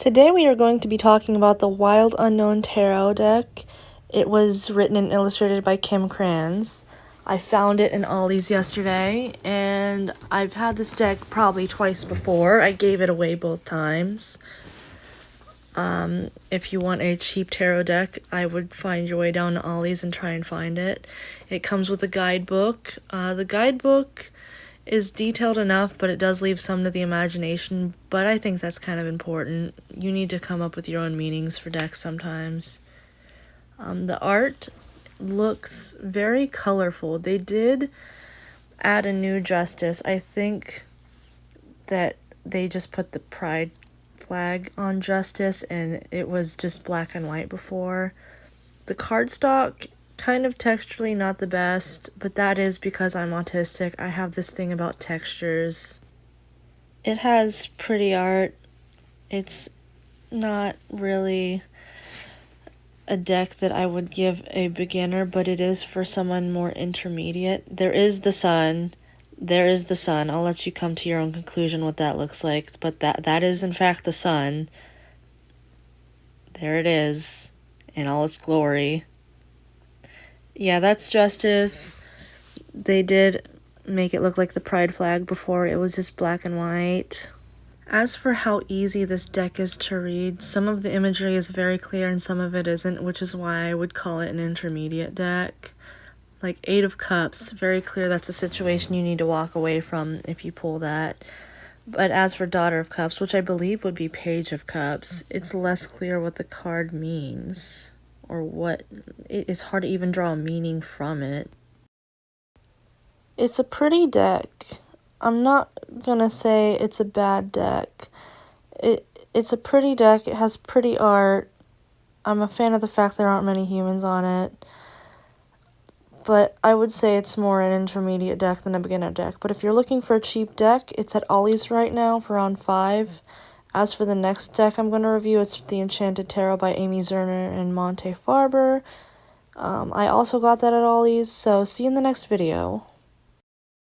Today we are going to be talking about the Wild Unknown Tarot deck. It was written and illustrated by Kim Kranz. I found it in Ollie's yesterday, and I've had this deck probably twice before. I gave it away both times. If you want a cheap tarot deck, I would find your way down to Ollie's and try and find it. It comes with a guidebook. The guidebook is detailed enough, but it does leave some to the imagination, but I think that's kind of important. You need to come up with your own meanings for decks sometimes. The art looks very colorful. They did add a new justice. I think that they just put the pride flag on justice and it was just black and white before. The cardstock, kind of texturally not the best, but that is because I'm autistic. I have this thing about textures. It has pretty art. It's not really a deck that I would give a beginner, but it is for someone more intermediate. There is the sun. I'll let you come to your own conclusion what that looks like, but that is in fact the sun. There it is in all its glory. Yeah, that's justice. They did make it look like the pride flag before. It was just black and white. As for how easy this deck is to read, some of the imagery is very clear and some of it isn't, which is why I would call it an intermediate deck. Like Eight of Cups, very clear that's a situation you need to walk away from if you pull that. But as for Daughter of Cups, which I believe would be Page of Cups, it's less clear what the card means, or what, it's hard to even draw a meaning from it. It's a pretty deck. I'm not gonna say it's a bad deck. It's a pretty deck. It has pretty art. I'm a fan of the fact there aren't many humans on it. But I would say it's more an intermediate deck than a beginner deck. But if you're looking for a cheap deck, it's at Ollie's right now for around $5. As for the next deck I'm going to review, it's the Enchanted Tarot by Amy Zerner and Monte Farber. I also got that at Ollie's, so see you in the next video.